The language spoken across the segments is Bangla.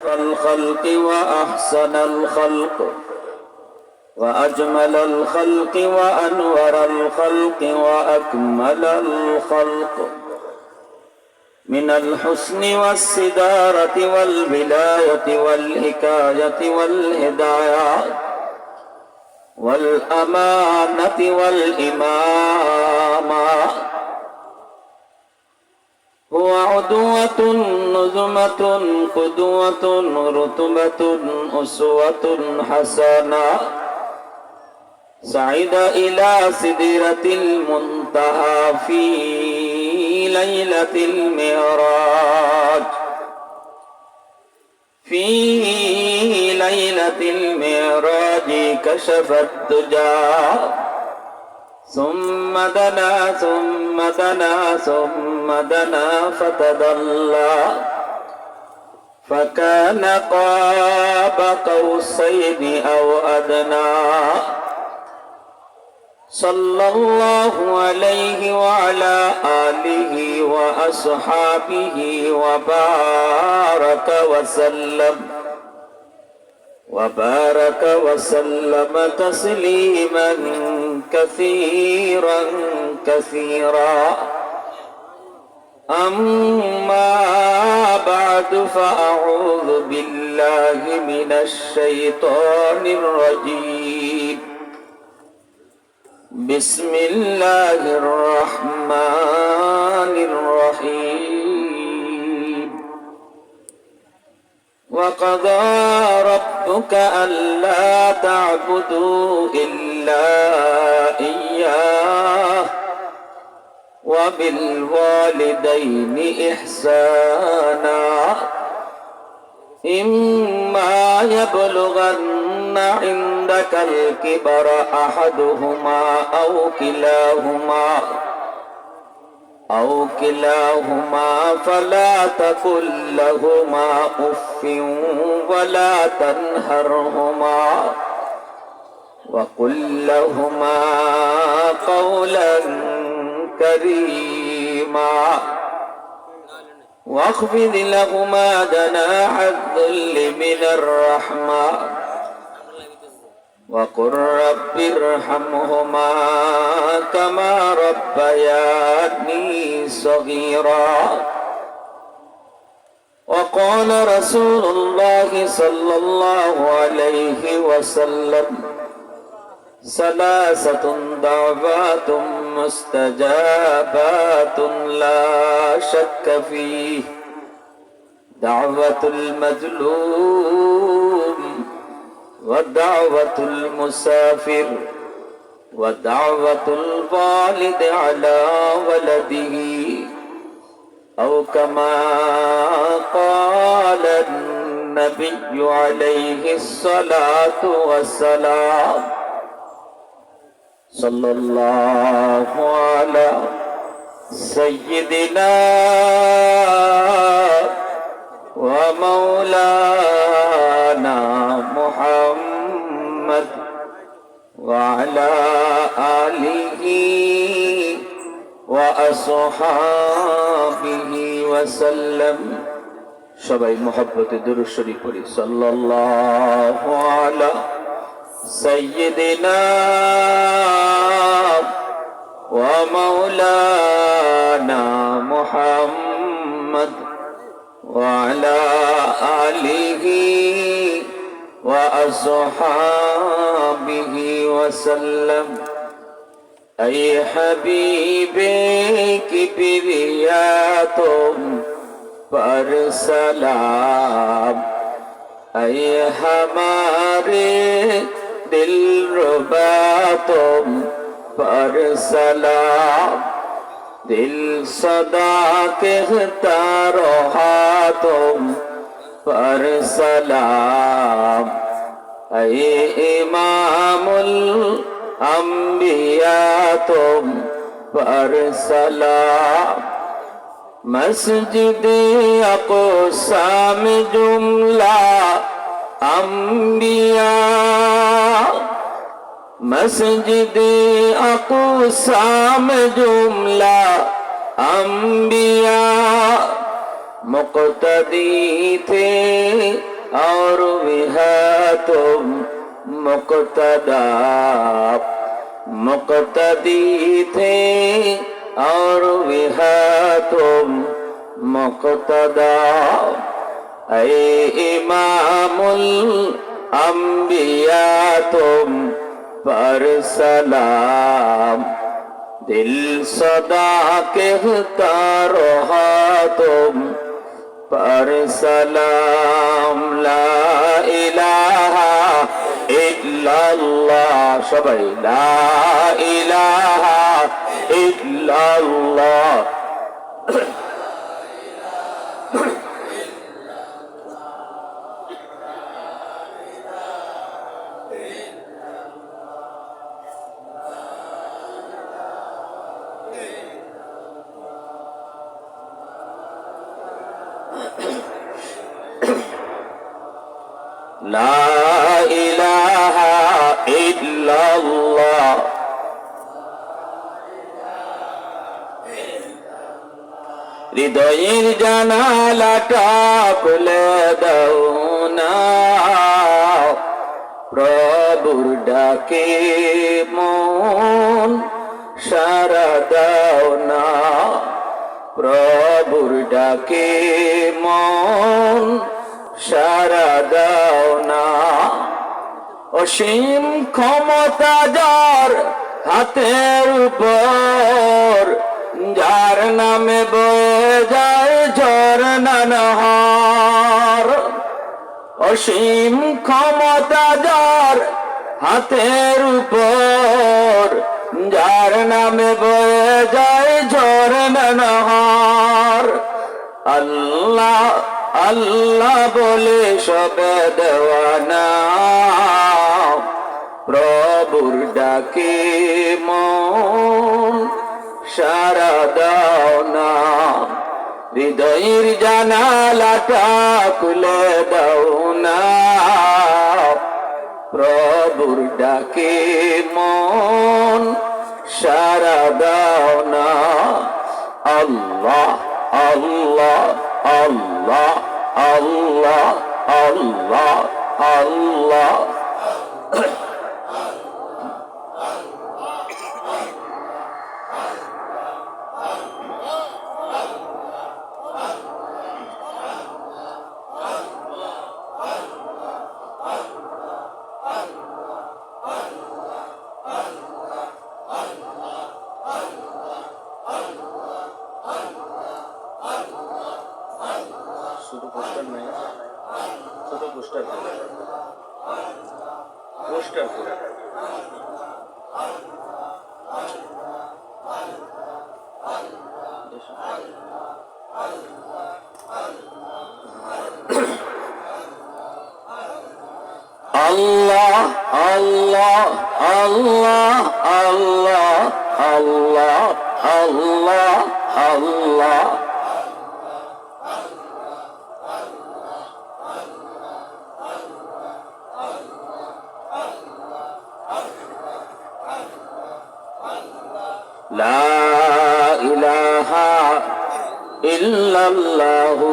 الخلق وأحسن الخلق وأجمل الخلق وأنور الخلق وأكمل الخلق من الحسن والصدارة والولاية والحكاية والهداية والأمانة والإمامة هو عدوة نزمة قدوة رتبة أسوة حسنة صعد إلى سدرة المنتهى في ليلة المعراج في ليلة المعراج كشف الدجى ثم دنا ثم دنا ثم دنا فتدلى فكان قاب قوسين أو أدنى صلى الله عليه وعلى آله وأصحابه وبارك وسلم تسليما كثيرا كثيرا أما بعد فأعوذ بالله من الشيطان الرجيم بسم الله الرحمن الرحيم وقضى ربك ألا تعبدوا إلا إياه وبالوالدين إحسانا إما يبلغن عندك الكبر أحدهما أو كلاهما فلا تقل لهما أف ولا تنهرهما وقل لهما قولا كريما واخفض لهما جناح الذل من الرحمة وقل رب ارحمهما كما ربياني صغيرا وقال رسول الله صلى الله عليه وسلم ثلاثة دعوات مستجابات لا شك فيه دعوة المظلوم ودعوة المسافر ودعوة الوالد على ولده أو كما قال النبي عليه الصلاة والسلام صلى الله على سيدنا ومولانا محمد وعلى آله وأصحابه وسلم সবাই মহব্বতে দুরূদ শরীফ পড়ি সাল্লাল্লাহু আলা سيدنا ومولانا محمد وعلى آله وأصحابه وسلم أي حبيبي كبرياتم پر سلام أي हमारे दिल रुबा तुम पर सलाम दिल सदा कहता रहा तुम पर सलाम ऐ इमामुल अंबिया तुम पर सलाम मस्जिद अक़सा में जुमला अंबिया मस्जिद अक़सा में जुमला अंबिया मुक़्तदी थे मुक्तदा मुक्तदी थे और भी है तुम मुक्तदा ऐ इमामुल अंबिया तुम पर सलाम दिल सदा कहता रहा तुम पर सलाम ला इलाहा इल्लल्लाह सबाई ला इलाहा इल्लल्लाह লা ইলাহা ইল্লাল্লাহ হৃদয়ের জানালাটা খুলে দাও না প্রভুর ডাকে মন সারা দাও না প্রভুর ডাকে মন সারা দাও না অসীম ক্ষমতা যার হাতের উপর যার নামে বয়ে যায় ঝরনা নহর অসীম ক্ষমতা যার হাতের উপর যার নামে বয়ে যায় ঝরনা নহর আল্লাহ আল্লাহ বলে সবে দেওয়ানা প্রভুর ডাকে মন সারা দাও না হৃদয়ের জানালাটা খুলে দাও না প্রভুর ডাকে মন সারা দাও না আল্লাহ আল্লাহ আল্লাহ আল্লাহ আল্লাহ আল্লাহ শুধু পোস্টার নাই ছোট পোস্টার পোস্টার আল্লাহ আল্লাহ আল্লাহ আল্লাহ আল্লাহ আল্লাহ আল্লাহ লা ইলাহা ইল্লাল্লাহু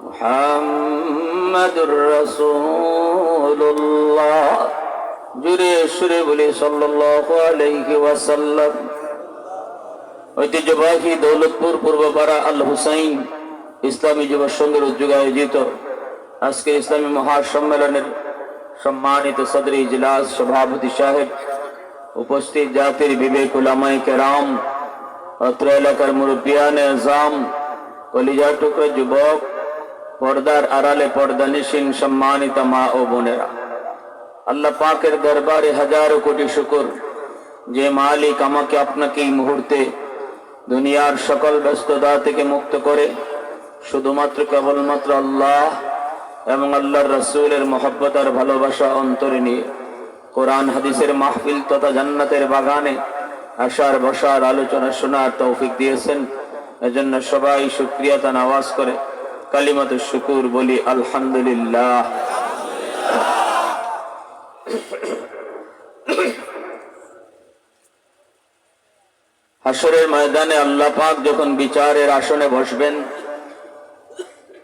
মুহাম্মাদুর রাসূলুল্লাহ জুরে সুরে বলে সাল্লাল্লাহু আলাইহি ওয়াসাল্লাম। ঐতিহ্যবাহী দৌলতপুর পূর্বপাড়া আল হুসাইন ইসলামী যুব সংঘের উদ্যোগে আয়োজিত আজকে ইসলামী মহাসম্মেলনের সম্মানিত সদর ইজলাস সভাপতি সাহেব, উপস্থিত জাতির বিবেক উলামায়ে কেরাম, অত্র এলাকার মুরব্বিয়ানে আযম, কলিজা টুকরা যুবক, পর্দার আড়ালে পর্দানিশীন সম্মানিত মা ও বোনেরা, আল্লাহ পাকের দরবারে হাজারো কোটি শুকর যে মালিক আমাকে আপনাকে এই মুহূর্তে দুনিয়ার সকল ব্যস্ততা থেকে মুক্ত করে শুধুমাত্র কেবলমাত্র আল্লাহ এবং আল্লাহর রাসূলের মহব্বত আর ভালোবাসা অন্তরে নিয়ে কোরআন হাদিসের মাহফিল তথা জান্নাতের বাগানে আসার বসার আলোচনা শোনার তৌফিক দিয়েছেন। এজন্য সবাই শুকরিয়া তান আওয়াজ করে কালিমাতু শুকুর বলি আলহামদুলিল্লাহ। হাসরের ময়দানে আল্লাহ পাক যখন বিচারের আসনে বসবেন,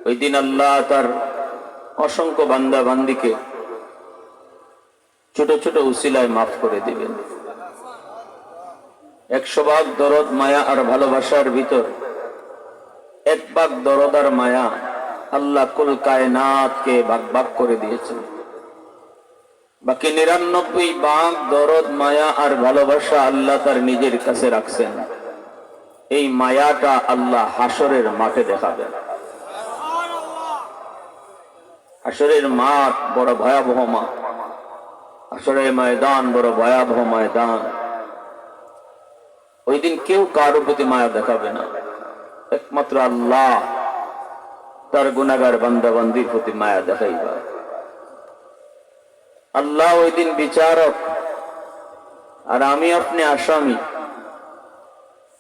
ওই দিন আল্লাহ তার অসংখ্য বান্দা বান্দিকে ছোট ছোট উসিলায় মাফ করে দিবেন। 100 ভাগ দরদ মায়া আর ভালোবাসার ভিতর 1 ভাগ দরদ আর মায়া আল্লাহ কুল কায়নাতকে ভাগ ভাগ করে দিয়েছেন। বাকি 99 ভাগ দরদ মায়া আর ভালোবাসা আল্লাহ তার নিজের কাছে রাখছেন। এই মায়াটা আল্লাহ হাসরের মাঠে দেখাবেন। হাসরের মাঠ বড় ভয়াবহ মাঠ, হাসরের ময়দান বড় ভয়াবহ ময়দান। ওই দিন কেউ কারো প্রতি মায়া দেখাবে না, একমাত্র আল্লাহ তার গুনাহগার বান্দা বান্দির প্রতি মায়া দেখাইবা। আল্লাহ ওই দিন বিচারক আর আমি আপনি আসামি।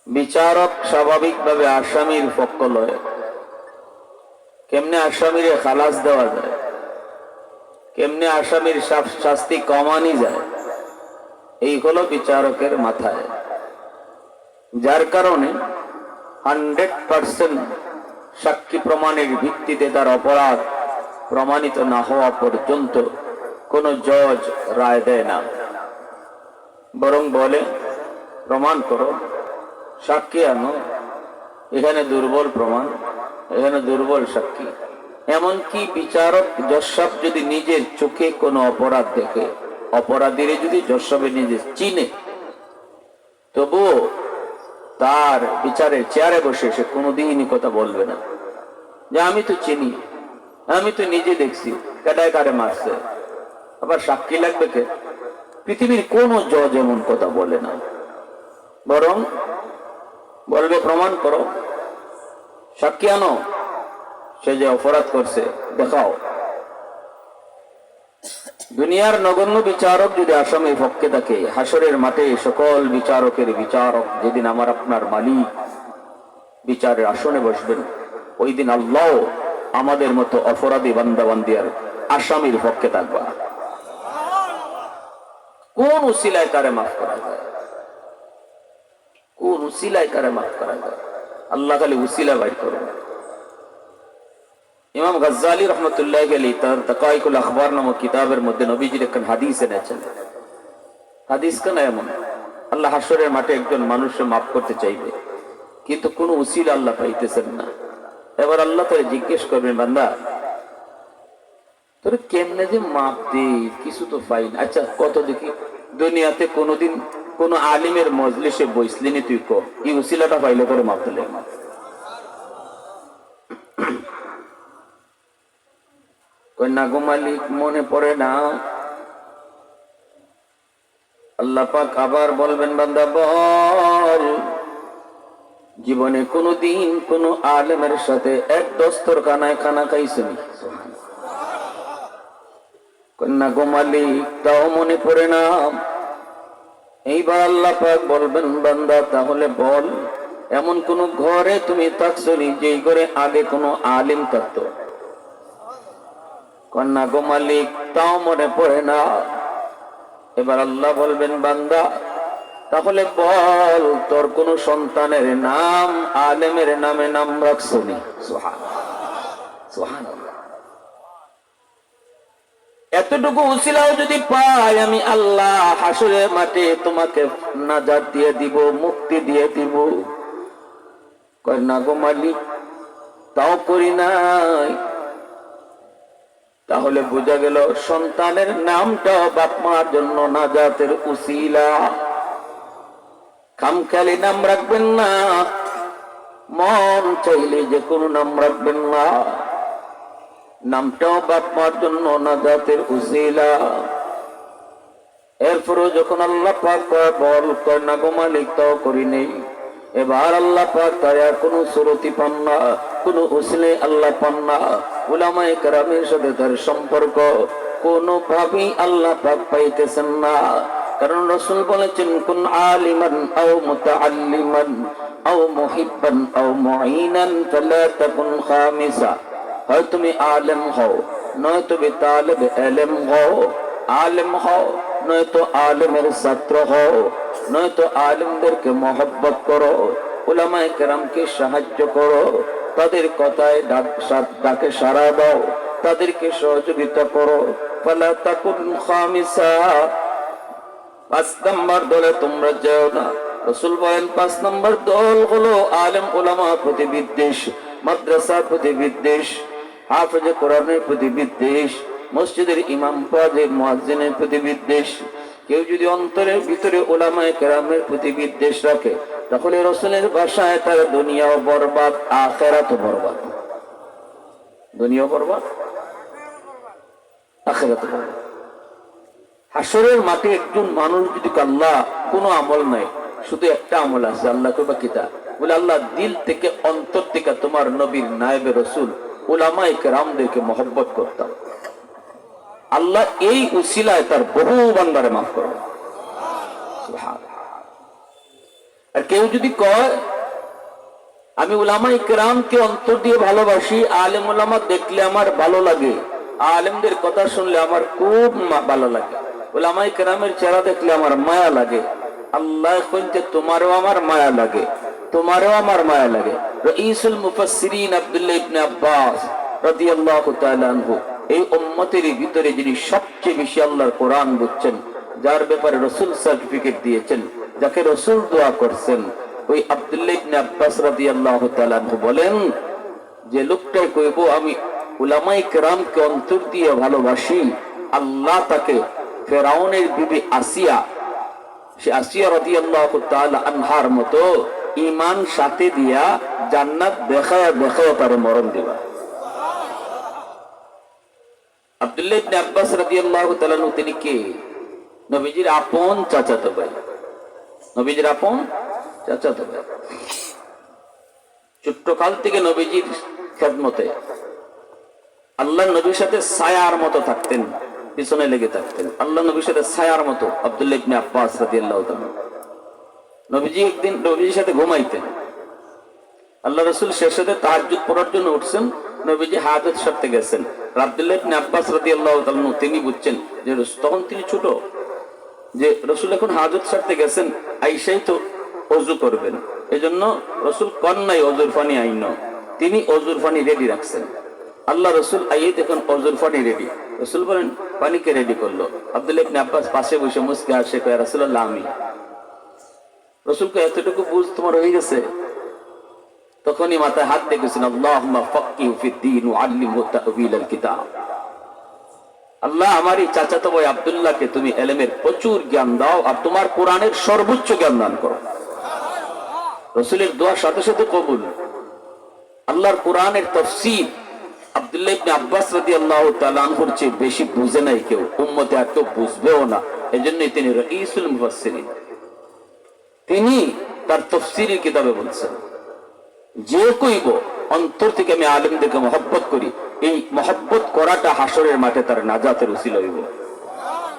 বিচারক স্বাভাবিকভাবে আসামির পক্ষ লয়। কেমনে আসামিরে খালাস দেওয়া যায়, কেমনে আসামির শাস্তি কমানি যায়, এই হলো বিচারকের মাথায়। যার কারণে 100% সাক্ষী প্রমাণের ভিত্তিতে তার অপরাধ প্রমাণিত না হওয়া পর্যন্ত কোন জজ রায় দেয় না, বরং বলে প্রমাণ করো, সাক্ষী আনো, এখানে দুর্বল প্রমাণ, এখানে দুর্বল সাক্ষী। এমনকি বিচারক জজ সাহেব যদি নিজের চোখে কোনো অপরাধ দেখে, অপরাধীরে যদি জজ সাহেব নিজে চিনে, তবুও তার বিচারের চেয়ারে বসে সে কোনোদিনই কথা বলবে না যে আমি তো চিনি, আমি তো নিজে দেখছি কাটায় কারে মারছে, আবার সাক্ষী লাগবে কে? পৃথিবীর কোন জজ এমন কথা বলে না, বরং বলবে প্রমাণ করো, সাক্ষী আনো, সে যে অপরাধ করছে দেখাও। দুনিয়ার নগণ্য বিচারক যদি আসামের পক্ষে থাকে, হাসরের মাঠে সকল বিচারকের বিচারক যেদিন আমার আপনার মালিক বিচারের আসনে বসবেন, ওই দিন আল্লাহ আমাদের মতো অপরাধী বান্দা বান্দিয়ার আসামির পক্ষে থাকবা। কোন উসিলায় কারে মাফ করা যায়, কোন উসিলায় কারে মাফ করা যায়? আল্লাহ খালি উসিলা বাইর করুন। ইমাম গাজ্জালি রহমতুল্লাহ আলাইহি তার তাকাইকুল আখবার নামক কিতাবের মধ্যে নবীজির একখান হাদিস এনেছেন। হাদিস কেন এমন? আল্লাহ হাসরের মাঠে একজন মানুষকে মাফ করতে চাইবে, কিন্তু কোন উসিলা আল্লাহ পাইতেছেন না। এবার আল্লাহ তাকে জিজ্ঞেস করবেন, বান্দা তোর কেমনে যে মাপ দে, কিছু তো পাই না। আচ্ছা কত দেখি, দুনিয়াতে কোনোদিন কোন আলিমের মজলিসে বইসলিনি তুই ক, এই উসিলাটা পাইলে করে মাপ দিলে? না গো মালিক, মনে পড়ে না। আল্লাহ পাক আবার বলবেন, বান্দা বল জীবনে কোনদিন কোন আলেমের সাথে এক দস্তরখানায় খানা খাইছেনি? না গো মালিক, তাও মনে পড়ে না। এইবার আল্লাহ পাক বলবেন, বান্দা তাহলে বল এমন কোন ঘরে তুমি থাকছনি যেই ঘরে আগে কোনো আলিম থাকতো? কন্যা গো মালিক, তাও মনে পড়ে না। এবার আল্লাহ বলবেন, বান্দা তাহলে বল তোর কোন সন্তানের নাম আলেমের নামে নাম রাখছনি? সুবহানাল্লাহ, সুবহানাল্লাহ। এতটুকু উসিলাও যদি পাই আমি আল্লাহ হাসরের মাঠে তোমাকে নাজাত দিয়ে দিব, মুক্তি দিয়ে দিব। কন্যা গো মালিক, তাও করি নাই। তাহলে বোঝা গেল সন্তানের নামটাও বাপ মার জন্য নাজাতের উসিলা। খামখেয়ালি নাম রাখবেন না, মন চাইলে যে কোনো নাম রাখবেন না, নামটাও বাপ মার জন্য নাজাতের উসিলা। এরপরও যখন আল্লাহ পাক বল কয় না গো মালিক তাও করি নেই, এবার আল্লাহ পাক তার কোন সুরতি পান না, কোন উসিলে আল্লাহ পান না। উলামায়ে কেরামের সাথে তার সম্পর্ক কোনো ভাবেই আল্লাহ পাক পাইতেছেন না। কারণ রাসূল বলেছেন, কুন আলিমান আও মুতাআল্লিমান আও মুহিব্বান আও মুঈনান ফালা তাকুন খামিসা। হয় তুমি আলেম হও, নয় তুমি তালেব ইলম হও। আলেম হও, নয়তো আলেমের ছাত্র হও, নয়তো আলেমদেরকে মহব্বত করো, উলামায়ে কেরামকে সাহায্য করো, তাদের কথায় ডাকে সাড়া দাও, তাদেরকে সহযোগিতা করো। ফালা তাকুন খামিসা, 5 নম্বর দলে তোমরা যাও না। রাসূল বলেন 5 নম্বর দল হলো আলেম ওলামা প্রতি বিদ্বেষ, মাদ্রাসার প্রতি বিদ্বেষ, হাফেজে কোরআনের প্রতি বিদ্বেষ, মসজিদের ইমাম পাদের মুয়াজ্জিনের প্রতি বিদ্বেষ। কেউ যদি অন্তরের ভিতরে উলামায়ে কেরামের প্রতি বিদ্বেষ রাখে, তাহলে রাসূলের ভাষায় তার দুনিয়াও বরবাদ, আখিরাতও বরবাদ। দুনিয়াও বরবাদ, আখিরাতও বরবাদ। হাসরের মাঠে একজন মানুষ যদি আল্লাহ কোনো আমল নাই, শুধু একটা আমল আছে, আল্লাহ কইবা কিতা বলে, আল্লাহ দিল থেকে অন্তর থেকে তোমার নবীর নায়েবে রাসূল উলামায়ে কেরামদেরকে মহব্বত করতাম, আল্লাহ এই উসিলায় তার বহু বান্দারে মাফ করবে। আর কেউ যদি কয় আমি উলামায়ে কেরামকে অন্তর দিয়ে ভালোবাসি, আলেম উলামা দেখলে আমার ভালো লাগে, আলেমদের কথা শুনলে আমার খুব ভালো লাগে, উলামায়ে কেরামের চেহারা দেখলে আমার মায়া লাগে, আল্লাহ কইতে তোমারও আমার মায়া লাগে, তোমারও আমার মায়া লাগে। রাইসুল মুফাসসিরিন আব্দুল্লাহ ইবনে আব্বাস রাদিয়াল্লাহু তাআলা আনহু এই উম্মতের ভিতরে যিনি সবচেয়ে বেশি আল্লাহর কোরআন বুঝছেন, যার ব্যাপারে রাসূল সার্টিফিকেট দিয়েছেন, যাকে রাসূল দোয়া করছেন, ওই আব্দুল্লাহ ইবনে আব্বাস রাদিয়াল্লাহু তাআলা আনহু বলেন যে লোকটাই কইবো আমি উলামায়ে কেরামকে অন্তর দিয়ে ভালোবাসি, আল্লাহ তাকে ফেরাউনের বিবি আসিয়া, সে আসিয়া রাদিয়াল্লাহু তাআলা আনহার মতো ঈমান সাথে দিয়া জান্নাত দেখায়া দেখায়া তার মরণ দিবা। আব্দুল্লাহ ইবনে আব্বাস রাদিয়াল্লাহু তাআলা তিনি কে? নবীজির আপন চাচাতো ভাই, নবীজির আপন চাচাতো ভাই। ছোট্টকাল থেকে নবীজির খেদমতে আল্লাহ নবীর সাথে ছায়ার মতো থাকতেন, পিছনে লেগে থাকতেন, আল্লাহ নবীর সাথে ছায়ার মতো। আব্দুল্লাহ ইবনে আব্বাস রাদিয়াল্লাহু তাআলা নবীজি একদিন নবীজির সাথে ঘুমাইতেন, আল্লাহ রাসূল শেষে তাহাজ্জুদ পড়ার জন্য উঠছেন, নবীজি হাজত সারতে গেছেন। আব্দুল্লাহ ইবনে আব্বাস রাদিয়াল্লাহু তাআলা তিনি বুঝছেন যে তখন তিনি ছোট, যে রাসূল এখন হাজত সারতে গেছেন, আইসাই তো ওযু করবেন, এজন্য রাসূল কন্যাই ওযুর পানি আইন, তিনি ওযুর পানি রেডি রাখছেন। আল্লাহ রাসূল আইয়ে দেখুন ওযুর পানি রেডি, রাসূল বলেন পানিকে রেডি করলো। আব্দুল্লাহ ইবনে আব্বাস পাশে বসে মুস্কি হাসে কয় রাসূলুল্লাহ আমি। রাসূল কয় এতটুকু বুঝ তোমার হয়ে গেছে? তখনই মাথায় হাত দেখেছেন, আল্লাহুম্মা ফাক্কিহু ফিদ-দীন ওয়া আল্লিমহু তা'ওয়ীলাল কিতাব। আল্লাহ আমার এই চাচাতো ভাই আব্দুল্লাহকে তুমি ইলমের প্রচুর জ্ঞান দাও, আর তোমার কোরআনের সর্বোচ্চ জ্ঞান দান করো। রাসূলের দোয়ার সাথে সাথে কবুল। আল্লাহর কোরআনের তাফসীর আব্দুল্লাহ ইবনে আব্বাস রাদিয়াল্লাহু তাআলা আনহুর চেয়ে বেশি বুঝে নাই কেউ, উম্মতে আর কেউ বুঝবেও না, এজন্যই তিনি রাইসুল মুফাসসিরিন। তিনি তার তাফসীরের কিতাবে বলছেন যে কইব অন্তর থেকে আমি আলেমদেরকে মহব্বত করি, এই মহব্বত করাটা হাসরের মাঠে তার নাজাতের উসিলা হইব।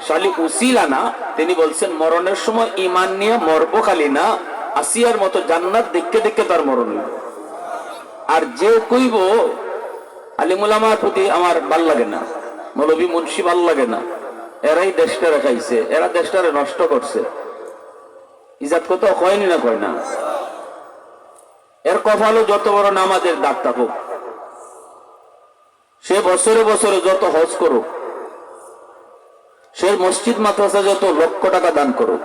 শালি উসিলা না, তিনি বলছেন মরণের সময় ঈমান নিয়ে মরব, খালি না আসিয়ার মতো জান্নাত দেখতে দেখতে তার মরণ হইব। আর যে কইব আলিম উলামার প্রতি আমার ভাল লাগে না, মৌলভী মুন্সি ভাল লাগে না, এরাই দেশটা রেখাইছে, এরা দেশটারে নষ্ট করছে, ইজাত কত হয়নি না কয় না, এর কপালও যত বড় নামাজের দাগ থাকুক, সে বছরে বছরে যত হজ করুক, সে মসজিদ মাদ্রাসা যত লক্ষ টাকা দান করুক,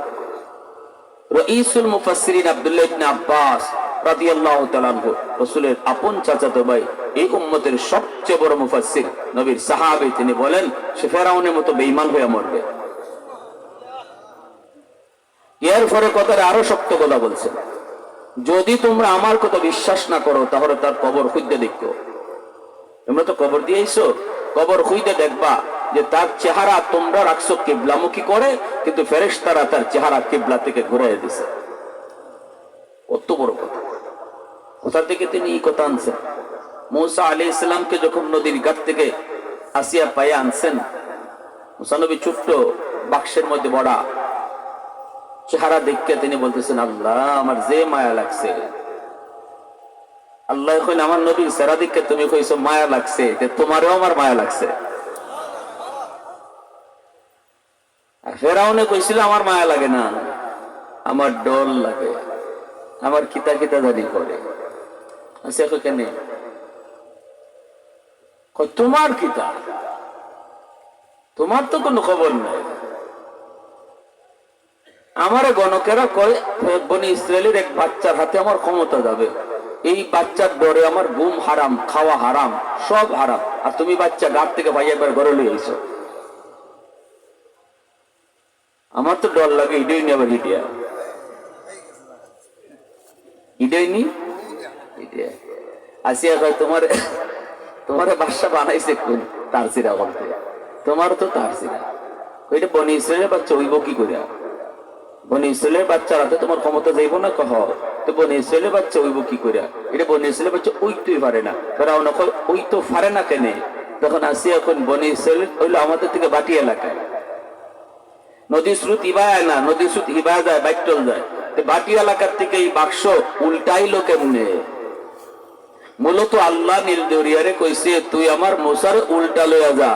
রাইসুল মুফাসসিরিন আব্দুল্লাহ ইবনে আব্বাস রাদিয়াল্লাহু তাআলা আনহু রাসূলের আপন চাচাতো ভাই, এই উম্মতের সবচেয়ে বড় মুফাসসির, নবীর সাহাবী, তিনি বলেন সে ফেরাউনের মতো বেঈমান হয়ে মরবে। এর পরে কথাটা আরো শক্ত কথা বলছেন, যদি তোমরা আমার কথা বিশ্বাস না করো তাহলে তার কবর খুঁজতে দেখো। তোমরা তো কবর দিয়েছো, কবর খুঁজতে দেখবা যে তার চেহারা তোমরা রাখছো কিবলামুখী করে, কিন্তু ফেরেশতারা তার চেহারা কিবলা থেকে ঘুরাইয়া দিছে। কত বড় কথা! কোথা থেকে তিনি এই কথা আনছেন? মুসা আলাইহিস সালামকে যখন নদীর ঘাট থেকে আসিয়া পায়ে আনছেন, মুসা নবী ছোট্ট বাক্সের মধ্যে বড়া, চেহারা দেখে তিনি বলতেছেন আল্লাহ আমার যে মায়া লাগছে। আল্লাহ কইল আমার নবীর চেহারা দেখে তুমি কইছো মায়া লাগছে, তোমারও আমার মায়া লাগছে। ফেরাউনে কইছিল আমার মায়া লাগে না, আমার ডর লাগে, আমার কিতা কিতা জানি করে। আচ্ছা কেন তোমার কিতা, তোমার তো কোনো খবর নাই। আমার গণকেরা কয় বনি ইসরায়েলের এক বাচ্চার হাতে আমার ক্ষমতা যাবে, এই বাচ্চার ডরে আমার ঘুম হারাম, খাওয়া হারাম, সব হারাম, আর তুমি বাচ্চা গাছ থেকে ভাই একবার ঘরে লই আইছো। আমার তো ডর লাগে, ইডেই নি, আবার ইডিয়া ইডেই নি ইডিয়া আসিয়া কয় তোমার তোমার বাসা বানাইছে কোন তার সিরা বলতে, তোমার তো তার সিরা। ওইটা বনি ইসরায়েলের বাচ্চা হইব কি করে? বনি ইসরায়েলের বাচ্চার হাতে তোমার ক্ষমতা যাইব না? কহ তো বনি ইসরায়েলের বাচ্চা হইব কি করে? এটা বনি ইসরায়েলের বাচ্চা ওইতেই পারে না। ফেরাউন ওই তো পারে না কেন? তখন আসি এখন বনি ইসরায়েল হইলো আমাদের থেকে বাটি এলাকায়, নদী স্রোত ইবায় না, নদী স্রোত ইবায় যায়, বাইটল যায়। বাটি এলাকার থেকে এই বাক্স উল্টাইলো কেমনে? মূলত আল্লাহ নীল দরিয়ারে কইছে তুই আমার মুসার উল্টা লইয়া যা,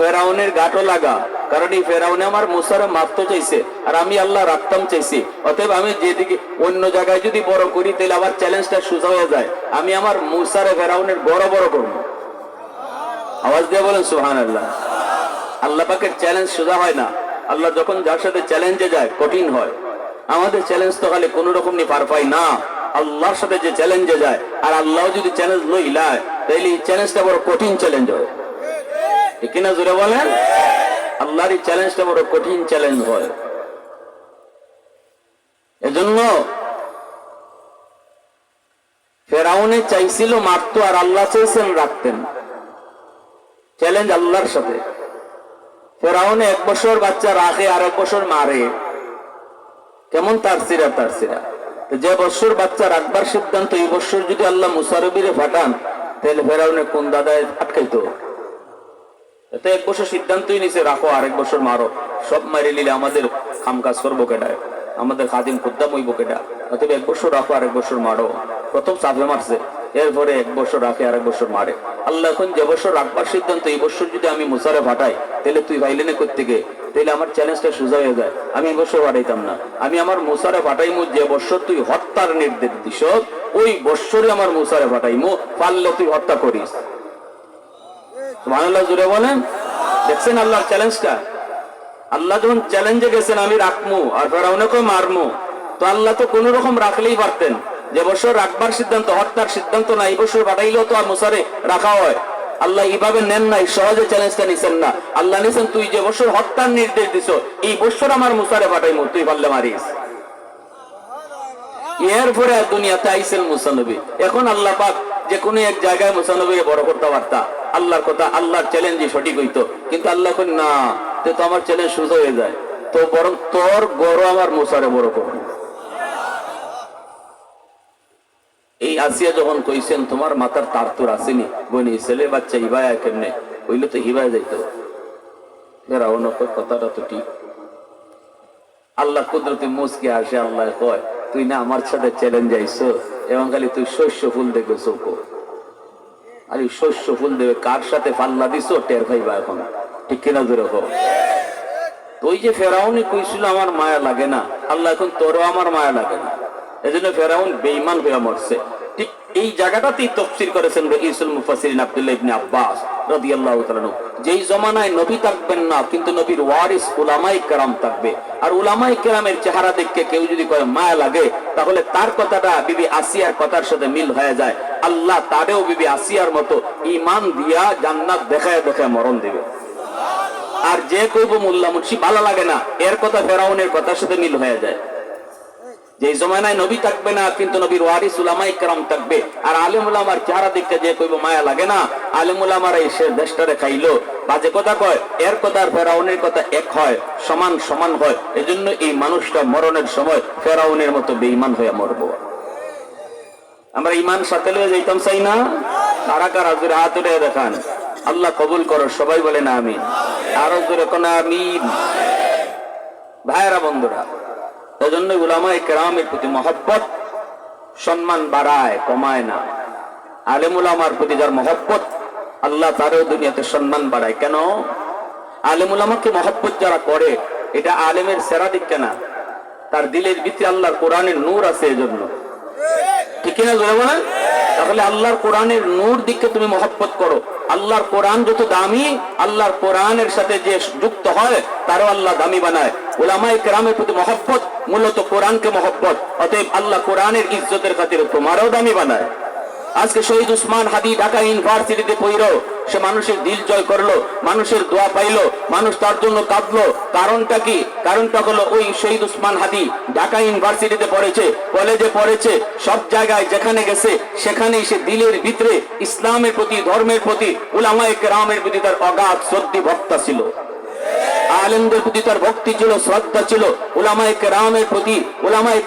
ফেরাউনের গাঁটও লাগা, কারণ এই ফেরাউনে আমার মুসারে মারতে চাইছে আর আমি আল্লাহ রাখতাম চাইছি। অতএব আমি যেদিকে অন্য জায়গায় যদি বড় করি তাহলে আবার চ্যালেঞ্জটা সোজা হয়ে যায়, আমি আমার মুসারে ফেরাউনের বড় বড় করব। আওয়াজ দিয়ে বলেন সুবহানাল্লাহ। আল্লাহ পাকের চ্যালেঞ্জ সোজা হয় না, আল্লাহ যখন যার সাথে চ্যালেঞ্জে যায় কঠিন হয়। আমাদের চ্যালেঞ্জ তো খালি কোন রকম নি পার পাই না, আল্লাহর সাথে যে চ্যালেঞ্জে যায় আর আল্লাহ যদি চ্যালেঞ্জ লইলায় তাহলে এই চ্যালেঞ্জটা বড় কঠিন চ্যালেঞ্জ হয়, ঠিক কিনা জোরে বলেন? আল্লাহর এই চ্যালেঞ্জটা বড় কঠিন চ্যালেঞ্জ হয়। এজন্য ফেরাউনে চাইছিল মারতো আর আল্লাহ চাইছেন রাখতেন। চ্যালেঞ্জ আল্লাহর সাথে। ফেরাউনে 1 বছর বাচ্চা রাখে আর 1 বছর মারে, কেমন তার সিরা তার সিরা। যে বছর বাচ্চা রাখবার সিদ্ধান্ত এই বছর যদি আল্লাহ মুসারবিরে ফাটান তাহলে ফেরাউনে কোন দাদায় আটকাইতো? এতে 1 বছর সিদ্ধান্তই নিছে রাখো আর 1 বছর মারো, সব মারি নিলে আমাদের কাম কাজ করবো কেডায়, আমাদের খাদিম খুদ্দাম হইব কেডা? অতএব 1 বছর রাখো আর 1 বছর মারো। প্রথম চাপে মারছে, এরপরে 1 বছর রাখে আর 1 বছর মারে। আল্লাহ এখন যে বছর রাখবার সিদ্ধান্ত এই বছর যদি আমি মুসারে ফাটাই তাহলে তুই ভাইলেনে করতে গে, তাহলে আমার চ্যালেঞ্জটা সোজা হয়ে যায়। আমি এই বছর ফাটাইতাম না, আমি আমার মুসারে ফাটাইমু যে বছর তুই হত্যার নির্দেশ দিস ওই বছরে আমার মুসারে ফাটাইমু, পারলে তুই হত্যা করিস। সুবহানাল্লাহ জোরে বলেন। দেখছেন আল্লাহর চ্যালেঞ্জটা? আল্লাহ যখন চ্যালেঞ্জে গেছেন আমি রাখমু আর ফেরাউনকে মারমু, তো আল্লাহ তো কোন রকম রাখলেই পারতেন। যে বছর রাখবার সিদ্ধান্ত হত্যার সিদ্ধান্ত না, এই বছর পাঠাইলেও তো আর মুসারে রাখা হয়। আল্লাহ এইভাবে নেন নাই, সহজে চ্যালেঞ্জটা নিছেন না। আল্লাহ নিছেন তুই যে বছর হত্যার নির্দেশ দিছ এই বছর আমার মুসারে পাঠাইমু, তুই পারলে মারিস। এরপরে দুনিয়াতে আইসেন মুসা নবী। এখন আল্লাহ পাক যে কোনো এক জায়গায় মুসা নবীকে বড় করতে পারতা, আল্লাহর কথা আল্লাহর চ্যালেঞ্জই সঠিক হইতো। কিন্তু আল্লাহ এখন না, তো আমার চ্যালেঞ্জ সোজা হয়ে যায়, তো বরং তোর গড় আমার মুসারে বড় করব। এই আসিয়া যখন কইছেন তোমার মাথার তার তোর আসেনি, বনি ছেলে বাচ্চা হিবায় কেমনে হইলে তো হিবায় যাইতো। ফেরাউন কথাটা তো ঠিক। আল্লাহ কুদরতি মুসকে আসে, আল্লাহ কয় তুই না আমার সাথে চ্যালেঞ্জ আইছো এবং খালি তুই শস্য ফুল দেখবে চৌকো, আর এই শস্য ফুল দেবে কার সাথে পাল্লা দিছো টের ভাইবা এখন, ঠিক কিনা জোরে হোক। ওই যে ফেরাউনই কইছিল আমার মায়া লাগে না, আল্লাহ এখন তোরও আমার মায়া লাগে না। এজন্য ফেরাউন বেঈমান হয়ে মরছে। ঠিক এই জায়গাটাতেই তাফসীর করেছেন রাইসুল মুফাসসিরিন আব্দুল্লাহ ইবনে আব্বাস রাদিয়াল্লাহু তাআলা আনহু, যেই জমানায় নবী থাকবেন না কিন্তু নবীর ওয়ারিস উলামায়ে কেরাম থাকবে, আর উলামায়ে কেরামের চেহারা দেখে কেউ যদি কয় মায়া লাগে তাহলে তার কথাটা বিবি আসিয়ার কথার সাথে মিল হয়ে যায়। আল্লাহ তারেও বিবি আসিয়ার মতো ঈমান দিয়া জান্নাত দেখায় দেখায় মরণ দিবে। আর যে কইব মোল্লা মুন্সি ভালো লাগে না, এর কথা ফেরাউনের কথার সাথে মিল হয়ে যায়। যে জমানায় নবী থাকবে না কিন্তু নবীর ওয়ারিস উলামায়ে কেরাম থাকবে, আর আলেম উলামার চেহারা দেখতে যে কইব মায়া লাগে না, আলেম উলামারা এসে দেশটারে খাইলো, বাজে কথা কয়, এর কথা আর ফেরাউনের কথা এক হয়, সমান সমান হয়। এজন্য এই মানুষটা মরণের সময় ফেরাউনের মতো বেঈমান হয়ে মরবো। আমরা ঈমান সাথে লয়ে যাইতাম চাই না? কারা কারা জোরে হাত উঠে দেখান। আল্লাহ কবুল করো, সবাই বলে না আমিন। আরো জোরে কোন আমিন। ভাইরা বন্ধুরা, এজন্য উলামায়ে কেরামের প্রতি মহব্বত সম্মান বাড়ায়, কমায় না। আলেম উলামার প্রতি যার মহব্বত আল্লাহ তারও দুনিয়াতে সম্মান বাড়ায়। কেন? আলেম উলামাকে মহব্বত যারা করে এটা আলেমের সেরা দিক কেনা, তার দিলের ভিতরে আল্লাহর কোরআনের নূর আছে, এজন্য। ঠিক কিনা জোরে বলেন? তাহলে আল্লাহর কোরআনের নূর দিকে তুমি মহব্বত করো। আল্লাহর কোরআন যত দামি, আল্লাহর কোরআনের সাথে যে যুক্ত হয় তারও আল্লাহ দামি বানায়। উলামায়ে কেরামের প্রতি মহব্বত মূলত কোরআনকে মহব্বত, অতএব আল্লাহ কোরআনের ইজ্জতের খাতিরে তোমারও দামি বানায়। আজকে শহীদ উসমান হাদি ঢাকা ইউনিভার্সিটিতে পড়লো, সে মানুষের দিল জয় করলো, মানুষের দোয়া পাইলো, মানুষ তার জন্য কাঁদলো। কারণটা কি? কারণটা হলো ওই শহীদ উসমান হাদি ঢাকা ইউনিভার্সিটিতে পড়েছে, কলেজে পড়েছে, সব জায়গায় যেখানে গেছে সেখানেই সে দিলের ভিতরে ইসলামের প্রতি, ধর্মের প্রতি, উলামায়ে কেরামের প্রতি তার অগাধ শ্রদ্ধা ভক্তি ছিল, আলেমদের প্রতি তার ভক্তি ছিল, শ্রদ্ধা ছিল, উলামায়ে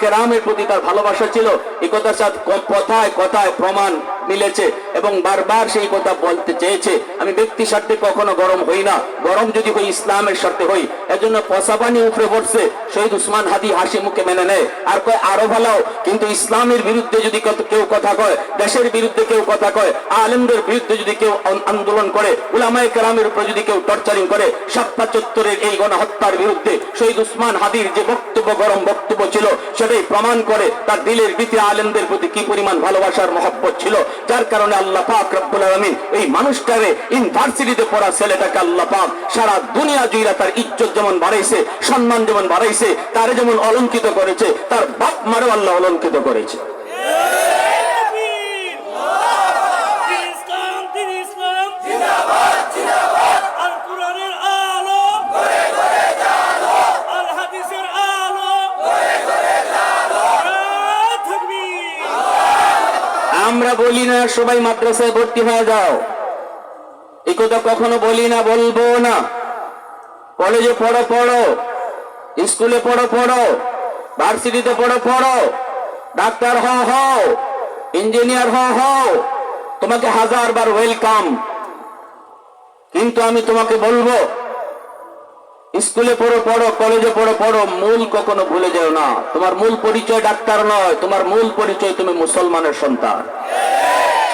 কেরামের প্রতি তার ভালোবাসা ছিল। এই কথার সাথে কথায় কথায় প্রমাণ মিলেছে এবং বারবার সেই কথা বলতে চেয়েছে। আমি ব্যক্তি স্বার্থে কখনো গরম হই না, গরম যদি হই ইসলামের স্বার্থে হই। এজন্য পশাবানি উপরে পড়ছে, শহীদ উসমান হাদি হাসি মুখে মেনে নেয়, আর কয় আরো ভালো। কিন্তু ইসলামের বিরুদ্ধে যদি কেউ কথা কয়, দেশের বিরুদ্ধে কেউ কথা কয়, আলেমদের বিরুদ্ধে যদি কেউ আন্দোলন করে, উলামায়ে কেরামের উপর যদি কেউ টর্চারিং করে, শাপলা চত্বরের এই গণহত্যার বিরুদ্ধে শহীদ উসমান হাদির যে বক্তব্য, গরম বক্তব্য ছিল, সেটাই প্রমাণ করে তার দিলের ভিতরে আলেমদের প্রতি কি পরিমাণ ভালোবাসার মহব্বত ছিল। যার কারণে আল্লাহ পাক রব্বুল আলামিন এই মানুষটারে ইউনিভার্সিটিতে পড়া ছেলেটাকে আল্লাহ পাক সারা দুনিয়া জুড়ে তার ইজ্জত যেমন বাড়াইছে, সম্মান যেমন বাড়াইছে, তারে যেমন অলঙ্কিত করেছে, তার বাপ মারও আল্লাহ অলঙ্কিত করেছে। আমরা বলি না সবাই মাদ্রাসায় ভর্তি হয়ে যাও, এই কথা কখনো বলি না, বলবো না। কলেজে পড়ো, স্কুলে পড়ো, ভার্সিটিতে পড়ো, ডাক্তার হও, ইঞ্জিনিয়ার হও, তোমাকে হাজারবার ওয়েলকাম। কিন্তু আমি তোমাকে বলবো, স্কুলে পড়ো, কলেজে পড়ো, মূল কখনো ভুলে যাও না। তোমার মূল পরিচয় ডাক্তার নয়, তোমার মূল পরিচয় তুমি মুসলমানের সন্তান।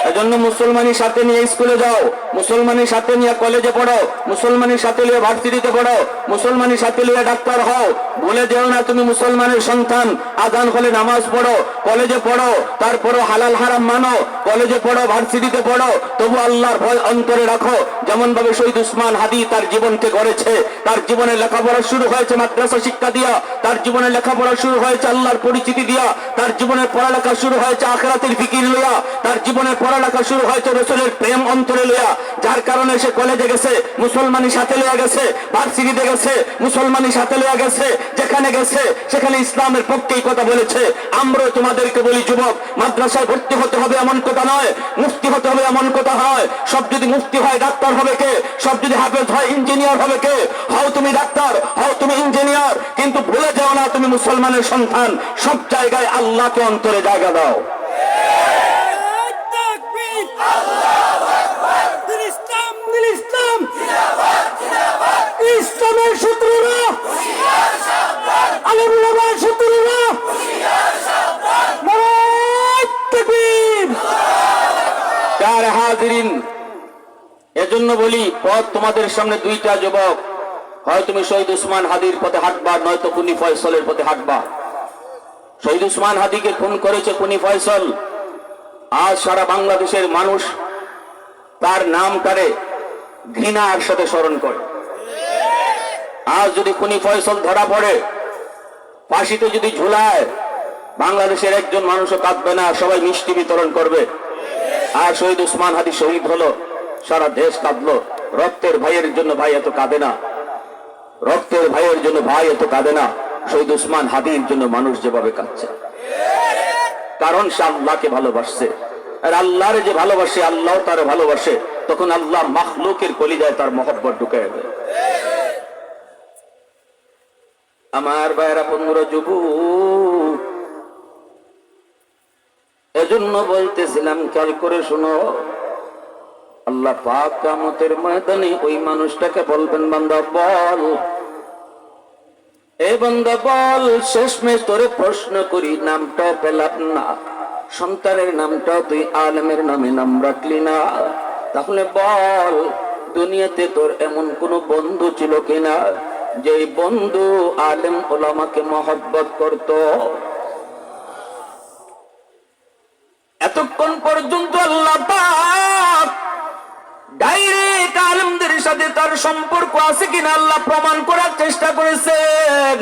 এজন্য মুসলমানের সাথে নিয়ে স্কুলে যাও, মুসলমানের সাথে নিয়ে কলেজে পড়ো, মুসলমানের সাথে নিয়ে ভার্সিটিতে পড়ো, মুসলমানের সাথে নিয়ে ডাক্তার হও। ভুলে যেও না তুমি মুসলমানের সন্তান। আজান হলে নামাজ পড়ো, কলেজে পড়ো, তারপরও হালাল হারাম মানো, কলেজে পড়ো, ভার্সিটিতে পড়ো, তবু আল্লাহর ভয় অন্তরে রাখো। যেমন ভাবে শহীদ উসমান হাদি তার জীবনকে গড়েছে, তার জীবনে লেখাপড়া শুরু হয়েছে মাদ্রাসা শিক্ষা দিয়া, তার জীবনে লেখাপড়া শুরু হয়েছে আল্লাহর পরিচিতি দিয়া, তার জীবনের পড়ালেখা শুরু হয়েছে আখিরাতের ফিকির লইয়া, তার জীবনের পড়ালেখা শুরু হয়েছে রাসূলের প্রেম অন্তরে লইয়া। যার কারণে সে কলেজে গেছে, মুসলমানের সাথে লইয়া গেছে, ভার্সিটিতে গেছে, মুসলমানের সাথে লইয়া গেছে, যেখানে গেছে সেখানে ইসলামের পক্ষেই কথা বলেছে। আমরাও তোমাদেরকে বলি, যুবক, মাদ্রাসায় ভর্তি হতে হবে এমন কথা নয়, মুফতি হতে হবে এমন কথা হয়। সব যদি মুফতি হয় ডাক্তার হবে কে? সব যদি হাফেজ হয় ইঞ্জিনিয়ার হবে কে? হও তুমি ডাক্তার, হও তুমি ইঞ্জিনিয়ার, কিন্তু ভুলে যাও না তুমি মুসলমানের সন্তান। সব জায়গায় আল্লাহকে অন্তরে জায়গা দাও। ইসলামের শত্রুরা, আলেম ওলামার শত্রুরা, হাজিরিন, এজন্য বলি, পথ তোমাদের সামনে দুইটা যুবক, হয় তুমি শহীদ উসমান হাদির পথে হাঁটবা, নয়তো কুনি ফয়সলের পথে হাঁটবা। শহীদ উসমান হাদিকে খুন করেছে কুনি ফয়সল। আজ সারা বাংলাদেশের মানুষ তার নামটারে ঘৃণার সাথে স্মরণ করে। আজ যদি খুনি ফয়সল ধরা পড়ে, ফাঁসিতে যদি ঝুলায়, বাংলাদেশের একজন মানুষও কাঁদবে না, সবাই মিষ্টি বিতরণ করবে। আর শহীদ উসমান হাদি শহীদ হলো, সারা দেশ কাঁদলো। রক্তের ভাইয়ের জন্য ভাই এত কাঁদে না, রক্তের ভাইয়ের জন্য ভাই এত কাঁদে না। শহীদ উসমান হাদির জন্য মানুষ যেভাবে কাঁদছে, কারণ সে আল্লাহকে ভালোবাসছে। আর আল্লাহরে যে ভালোবাসে, আল্লাহ তারে ভালোবাসে, তখন আল্লাহ মাখলুকের কলিজায় তার মহব্বত ঢুকে যাবে। আমার ভাইয়েরা, বন্ধুরা, যুবক, এজন্য বলতেছিলাম, খেয়াল করে শোনো, আল্লাহ পাক কিয়ামতের ময়দানে ওই মানুষটাকে বলবেন, বান্দা বল, এ বান্দা বল, শেষমেশ তোরে প্রশ্ন করি, নামটা পেলাম না, সন্তানের নামটা তুই আলেমের নামে নাম রাখলি না, তাহলে বল, দুনিয়াতে তোর এমন কোন বন্ধু ছিল কিনা যে বন্ধু আলেম ওলামাকে মহব্বত করত? এত এতক্ষণ পর্যন্ত আল্লাহ পাক ডাইরেক্ট আলেমদের সাথে তার সম্পর্ক আছে কিনা আল্লাহ প্রমাণ করার চেষ্টা করেছেন,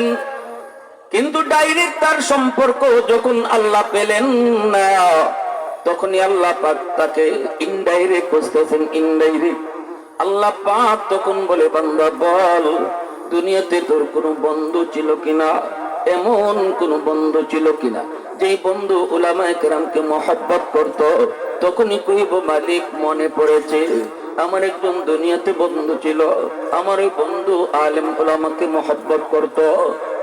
কিন্তু ডাইরেক্ট তার সম্পর্ক যখন আল্লাহ পেলেন না, তখনই আল্লাহ পাক তাকে ইনডাইরেক্ট করতেছেন। ইনডাইরেক্ট আল্লাহ পাক তখন বলে, বান্দা বল, দুনিয়াতে তোর কোনো বন্ধু ছিল কিনা, এমন কোন বন্ধু ছিল কিনা যে বন্ধু উলামায়ে কেরামকে মহব্বত করত? তখনই কইব, মালিক মনে পড়েছে, আমার একজন দুনিয়াতে বন্ধু ছিল, আমার ওই বন্ধু আলেম উলামাকে মহব্বত করত,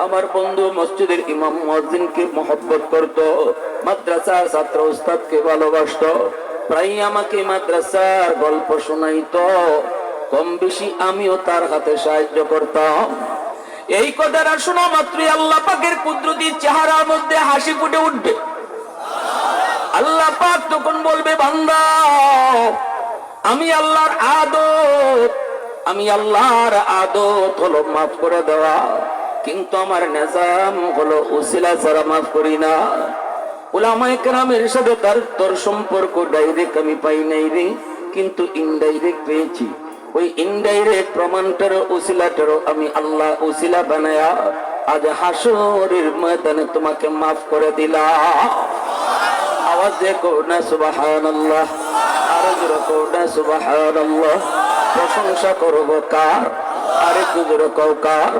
আমার বন্ধু মসজিদের ইমাম মুয়াজ্জিনকে মহব্বত করত, মাদ্রাসার ছাত্র উস্তাদকে ভালোবাসতো, প্রায় আমাকে মাদ্রাসার গল্প শোনাইতো, কম বেশি আমিও তার হাতে সাহায্য করতাম। এই কথাটা শোনা মাত্রই আল্লাহ পাকের কুদরতি চেহারার মধ্যে হাসি ফুটে উঠবে। আল্লাহ পাক তখন বলবে, বান্দা, আমি আল্লাহর আদত, আমি আল্লাহর আদত হলো মাফ করে দেওয়া, কিন্তু আমার নিজাম হলো উসিলা ছাড়া মাফ করি না। উলামায়ে কেরামের সাথে তোর সম্পর্ক ডাইরেক্ট আমি পাই নাই রে, কিন্তু ইনডাইরেক্ট পেয়েছি। ওই ইনডাইরেক্ট প্রমাণটারও উসিলাটারও আমি আল্লাহ উসিলা বানায়া আজ হাসরের ময়দানে তোমাকে মাফ করে দিলাম। আওয়াজে কও না সুবহানাল্লাহ, আর জোরে কও না সুবহানাল্লাহ। প্রশংসা করব কার? আরেকটু জোরে কও কার?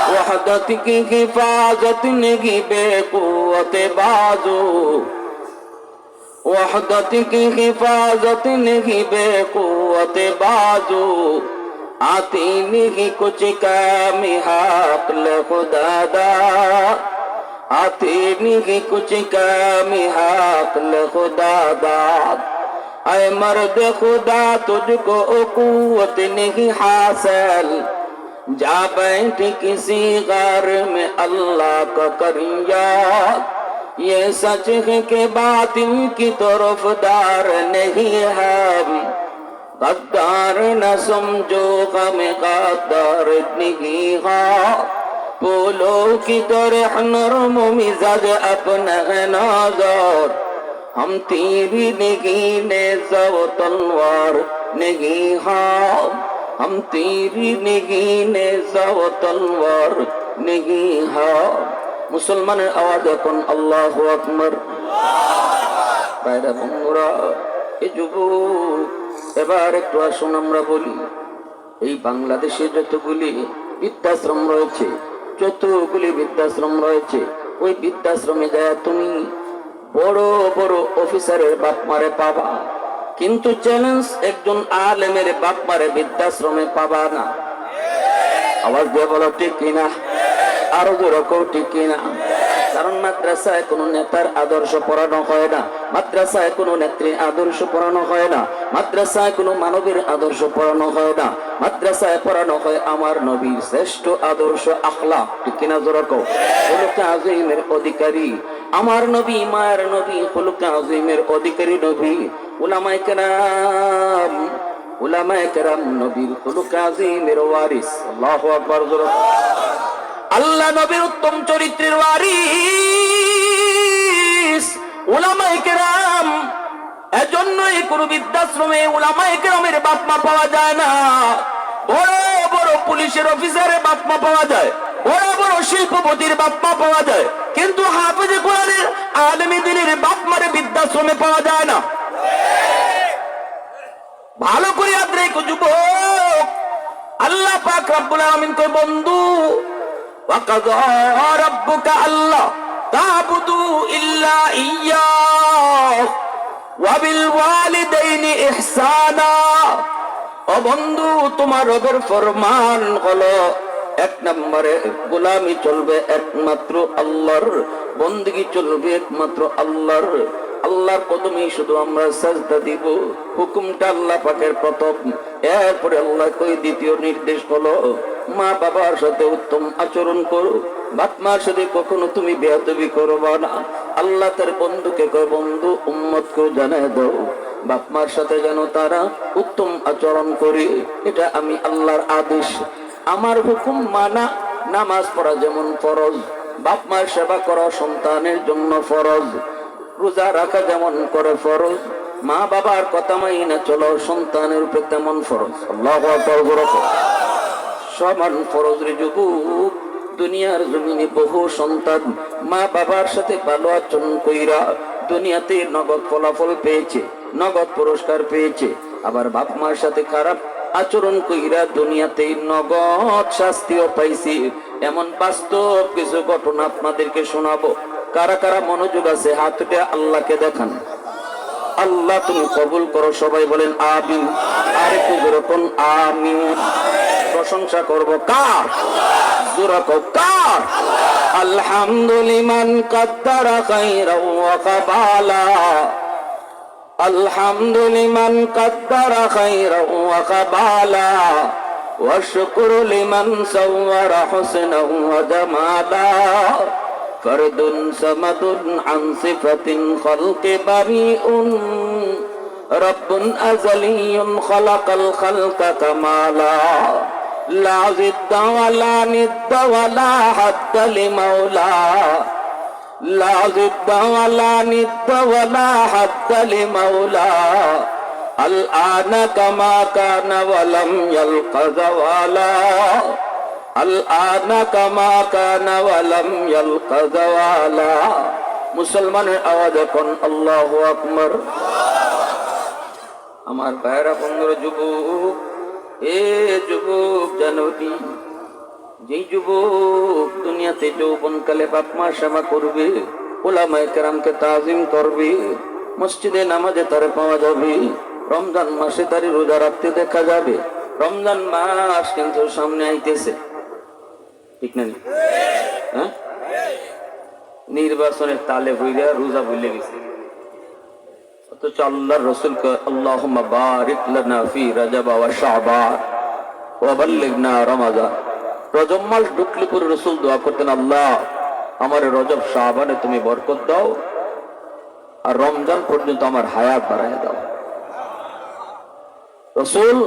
ওয়াহদাত কি হিফাজত নেগি বেকুওয়াতে বাজু, वहदत की हिफाजत नहीं बेकुवते बाजू, आती नहीं कुछ काम हाक़ल खुदादा, आती नहीं कुछ काम हाक़ल खुदादा। ऐ मर्द खुदा तुझको कुव्वत नहीं हासिल, जा बैठ किसी गार में अल्लाह का कर याद, ये सच है कि बातिल की तरफदार नहीं है, गद्दार न समझो गम गद्दार नहीं है, फूलों की तरह नरम मिजाज अपना है नाज़र, हम तेरी नहीं नेज़ा व तलवार नहीं है, हम तेरी नहीं नेज़ा व तलवार नहीं है। মুসলমানের আওয়াজ এখন আল্লাহু আকবার। ভাইরা বন্ধুরা, এই যুবক, এবার একটু আসুন আমরা বলি, এই বাংলাদেশে যতগুলি বৃদ্ধাশ্রম রয়েছে, যতগুলি বৃদ্ধাশ্রম রয়েছে, ওই বৃদ্ধাশ্রমে যায় তুমি বড় বড় অফিসারের বাপ মারে পাবা, কিন্তু চ্যালেঞ্জ, একজন আলেমের বাপ মারে বৃদ্ধাশ্রমে পাবা না। আওয়াজ দিয়ে বলো ঠিক কিনা, আরো যেরকম ঠিক কিনা। কারণ মাদ্রাসায় কোনো নেতার আদর্শ পড়ানো হয় না, মাদ্রাসায় কোনো নেত্রীর আদর্শ পড়ানো হয় না, মাদ্রাসায় কোনো মানবের আদর্শ পড়ানো হয় না, মাদ্রাসায় পড়ানো হয় আমার নবীর শ্রেষ্ঠ আদর্শ আখলাক, ঠিক কিনা যেরকম খুলুকে আযীমের অধিকারী আমার নবী, মায়ের নবী, খুলুকে আযীমের অধিকারী নবী। উলামায়ে কেরাম, উলামায়ে কেরাম নবীর খুলুকে আযীমের ওয়ারিস। আল্লাহু আকবার। আল্লাহ নবীর উত্তম চরিত্রের ওয়ারিস উলামায়ে কেরাম। এজন্যই কোন বৃদ্ধাশ্রমে উলামায়ে কেরামের বাপ মা পাওয়া যায় না। বড় বড় পুলিশের অফিসারের বাপ মা পাওয়া যায়, বড় বড় শিল্পপতির বাপ মা পাওয়া যায়, কিন্তু হাফেজে কোরআনের আলেমে দ্বীনের বাপ মারে বৃদ্ধাশ্রমে পাওয়া যায় না। ভালো করে আদ্রে যুবক, আল্লাহ পাক রব্বুল আলামিন কয়, বন্ধু, وَقَضَى رَبُّكَ أَلَّا تَعْبُدُوا إِلَّا إِيَّاهُ وَبِالْوَالِدَيْنِ إِحْسَانًا। ও বন্ধু, তোমার রবের ফরমান হলো, এক নম্বরে গোলামি চলবে একমাত্র আল্লাহর, বন্দেগী চলবে একমাত্র আল্লাহর। আল্লাহর কদমে শুধু আমরা সাজদা দিব, হুকুমটা আল্লাহ পাকের প্রথম। এরপরে আল্লাহ কই দ্বিতীয় নির্দেশ হলো, মা বাবার সাথে উত্তম আচরণ করো, বাপ মার সাথে কখনো তুমি বেয়াদবি করবা না। আল্লাহ তার বন্ধুকে কয়, বন্ধু, উম্মতকেও জানায় দাও, বাপ মার সাথে যেন তারা উত্তম আচরণ করে। এটা আমি আল্লাহর আদেশ, আমার হুকুম মানা। নামাজ পড়া যেমন ফরজ, বাপ মার সেবা করা সন্তানের জন্য ফরজ, রোজা রাখা যেমন করে ফরজ, মা বাবার কথা মাইনা চলো সন্তানের উপরে তেমন ফরজ। আল্লাহু আকবার। সমান ফরজ রে যুবক। দুনিয়ার জমিনে বহু সন্তান মা বাবার সাথে ভালো আচরণ কইরা দুনিয়াতে নগদ ফলাফল পেয়েছে, নগদ পুরস্কার পেয়েছে। আবার বাপ মার সাথে খারাপ আচরণ কইরা দুনিয়াতে নগদ শাস্তিও পাইছি। এমন বাস্তব কিছু ঘটনা আপনাদেরকে শোনাবো। কারা কারা মনোযোগ আছে হাত উঠে আল্লাহকে দেখান। আল্লাহ তুমি কবুল করো, সবাই বলেন আমিন। আর একটু যেরকম আমিন। প্রশংসা করব কার? জোরে কও কার? আলহামদুলিমান কাদ্দারা খাইরাও ওয়া কাবালা, আলহামদুলিমান কাদ্দারা খাইরাও ওয়া কাবালা, ওয়া শুকরু লিমান সাওয়ারা হুসনাও ওয়া জামালা, ফরদুন সামাদুন আন সিফাতিন খালকি বারিউন, রব্বুন আযালিয়ুন খালাকাল খালকা কামালা, লা জিদ্দা ওয়ালা নিদ্দা ওয়ালা হাদ্দা লিমাওলা, লা জিদ্দা ওয়ালা নিদ্দা ওয়ালা হাদ্দা লিমাওলা, আল আনা কামা কানা ওয়ালাম ইয়ালকা যাওয়ালা, আল আনা কামা কানা ওয়ালাম ইয়ালকা যাওয়ালা। মুসলমানের আওয়াজ এখন আল্লাহু আকবার। আমার ভাইরা বন্ধুরা, যুবক, এ যুবক জানোটি, যেই যুবক দুনিয়াতে যৌবনকালে বাপ মার সেবা করবে, ওলামায়ে কেরামকে তাজিম করবে, মসজিদে নামাজে তারে পাওয়া যাবে, রমজান মাসে তারে রোজা রাখতে দেখা যাবে। রমজান মাস কিন্তু সামনে আইতেছে, ঠিক না? হ্যাঁ, নির্বাচনের তালে হইয়া রোজা ভুলে গেছে। অথচ আল্লাহর রাসূল আল্লাহুম্মা বারিক লানা ফি রাজাব ওয়া শাবান ওয়া বাল্লিগনা রমাদান। রজব মাস ঢুকলে পরে রাসূল দোয়া করতেন, আল্লাহ আমার রজব শাবানে তুমি বরকত দাও, আর রমজান পর্যন্ত আমার হায়াত বাড়ায় দাও। রাসূল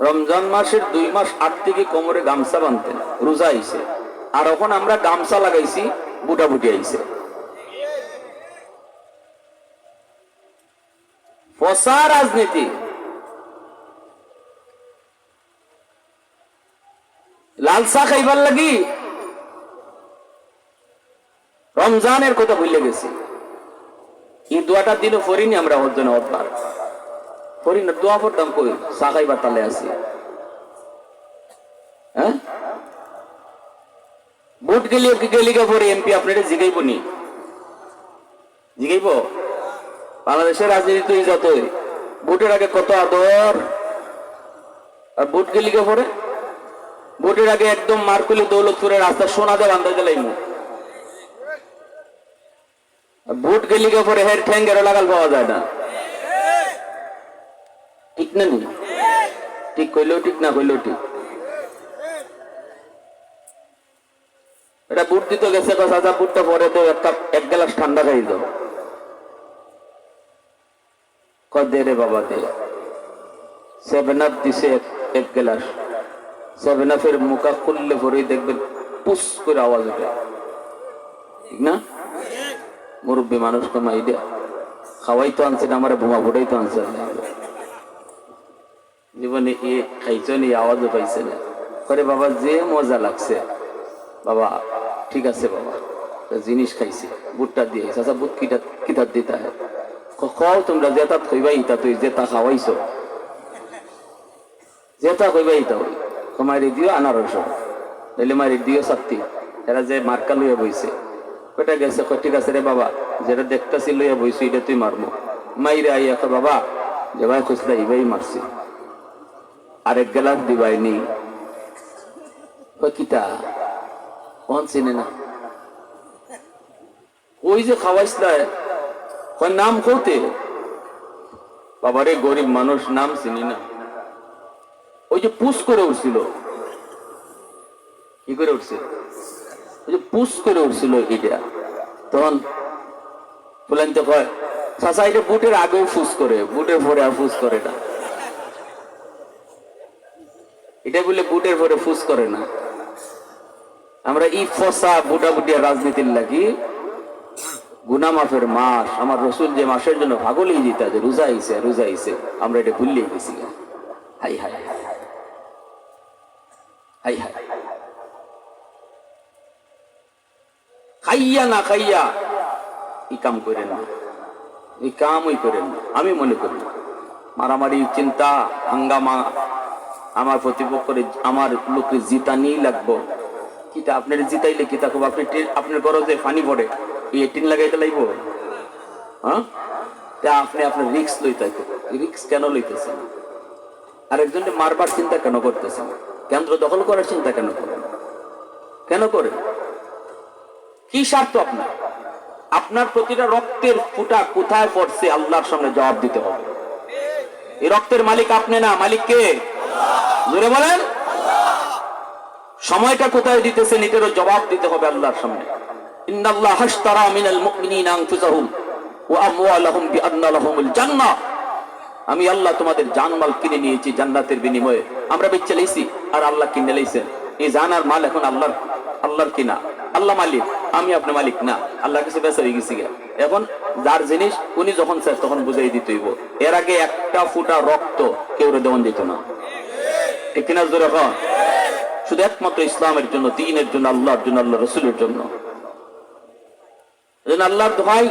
রমজান মাসের 2 মাস আগ থেকে কোমরে গামছা বাঁধতেন, রোজা আইছে। আর এখন আমরা গামছা লাগাইছি, বুটাবুটি আইছে। ফসা রাজনীতি, লালসা খাইবার লাগি রমজানের কথা ভুলে গেছি। এই দোয়াটার দিনও ফরিনি আমরা, ওর জন্য অদ্বার ফরি না। দোয়া পড়তাম কই? চা খাইবার তালে আছি। হ্যাঁ, ভোট গেলিগা পরে এমপি আপনারা জিগাইব নি? জিগাইব? বাংলাদেশের রাজনীতি যতই, ভোটের আগে কত আদর, আর ভোট গেলিগা পরে ভোটের আগে একদম মারকুলি দৌলতপুরের রাস্তা সোনা দিয়ে বান্ধা দিলাইমু। ভোট গেলিগা পরে হের ঠ্যাঙ্গেরও লাগাল পাওয়া যায় না, ঠিক না? নি ঠিক কইলেও ঠিক, না কইলেও ঠিক। এটা বুট দিতে গেছে, চাচা বুটটা পরে তো এক গ্লাস ঠান্ডা খাই দাও। দে রে বাবা দে। 7 আপ দিছে এক গ্লাস। 7 আপের মুখা খুললে পরেই দেখবেন পুস করে আওয়াজ ওঠে, ঠিক না? মুরব্বী মানুষ কমাই দেয়া খাওয়াই তো আনছে না, আমার বোমা ফোটাই তো আনছে না। জীবনে এ খাইছেন, এই আওয়াজও পাইছে না। করে বাবা যে মজা লাগছে, বাবা ঠিক আছে বাবা, জিনিস খাইছি, বুটটা দিয়ে। চাচা বুট কিতাব দিতা হয়? খাও তোমরা, যেটা খইবা ইতা, তুই যেটা খাওয়াইছো যেটা কইবা ইতা হই। মারি দিও আনারস, নইলে মারি দিও সাত্তি। এরা যে মার্কা লইয়া বইছে, ওটা গেছে, ঠিক আছে রে বাবা, যেটা দেখতেছি লইয়া বইছি এটা তুই মারবো। মাইরে আইয়া বাবা যে ভাই খুঁজলে ইবাই মারছি, আরেক গ্লাস দিবাইনি। কিতা কোন চিনে না? ওই যে খাওয়াইছিল, নাম কৌতে? বাবারে গরিব মানুষ, নাম চিনি না। ওই যে পুষ করে উঠছিল, কি করে উঠছিল? ওই যে পুষ করে উঠছিল এটা। তখন ফুলাইতে কয়, চাচা এটা বুটের আগেও ফুস করে, বুটের পরে আর ফুস করে না। এটা বলে বুটের পরে ফুস করে না। আমরা ই ফসা বুটাবুটিয়া রাজনীতির লাগি গুনাহ মাফের মাস। আমার রসুল যে মাসের জন্য পাগলই দিতা যে রোজা আইছে, আমরা এটা ভুলিয়ে গেছি। হাই হাই হাই হাই, খাইয়া না খাইয়া এই কাম করেন না, এই কামই করেন না। আমি মনে করি মারামারি, চিন্তা, হাঙ্গামা, আমার প্রতিপক্ষের আমার লোককে জিতানিই লাগবো। কিতা আপনার জিতাইলে কিতা খুব আপনি আপনার গরজে ফানি পড়ে এই টিন লাগাইতে লাগবো? হ্যাঁ, আপনি আপনার রিক্স লইতে, রিক্স কেন লইতেছেন? আরেকজনকে মারবার চিন্তা কেন করতেছেন? কেন্দ্র দখল করার চিন্তা কেন করেন? কেন করেন? কি স্বার্থ আপনার? আপনার প্রতিটা রক্তের ফুটা কোথায় পড়ছে আল্লাহর সামনে জবাব দিতে হবে। এই রক্তের মালিক আপনি না, মালিক কে? জোরে বলেন। সময়টা কোথায় দিতেছেন এটারও জবাব দিতে হবে আল্লাহর সামনে। ইন্নাল্লাহ হাশতারা মিনাল মুমিনিনা আনফুসাহুম ওয়া আমওয়ালাহুম বিআন্না লাহুমুল জান্নাহ। আমি আল্লাহ তোমাদের জানমাল কিনে নিয়েছি জান্নাতের বিনিময়ে। আমরা বেচে লাইছি আর আল্লাহ কিনে লাইছেন। এই জান আর মাল এখন আল্লাহর কিনা। আল্লাহ মালিক, আমি আপনি মালিক না। আল্লাহ কাছে বেচা হয়ে গেছি। এখন যার জিনিস উনি যখন চায় তখন বুঝাই দিতে হইব। এর আগে একটা ফুটা রক্ত কেউ দেওয়ান যেত না, ঠিক কিনা? জোরে কন। শুধু একমাত্র ইসলামের জন্য, দ্বীনের জন্য, আল্লাহর জন্য, আল্লাহ রসুলের জন্য। আল্লাহর দোহাই,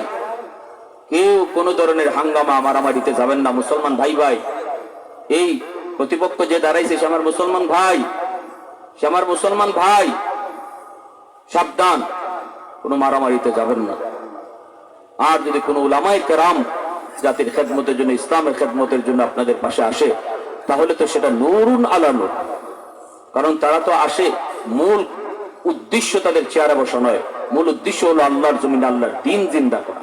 কেউ কোন ধরনের হাঙ্গামা মারামারিতে যাবেন না। মুসলমান ভাই ভাই, এই প্রতিপক্ষ যে দাঁড়াইছে সে আমার মুসলমান ভাই, সে আমার মুসলমান ভাই। সাবধান, কোনো মারামারিতে যাবেন না। আর যদি কোনো উলামায়ে কেরাম জাতির খেদমতের জন্য, ইসলামের খেদমতের জন্য আপনাদের পাশে আসে, তাহলে তো সেটা নূরুন আলা নূর। কারণ তারা তো আসে, মূল উদ্দেশ্য তাদের চেয়ারে বসা নয়, মূল উদ্দেশ্য হলো আল্লাহর জমিন, আল্লাহর দ্বীন জিন্দা করা।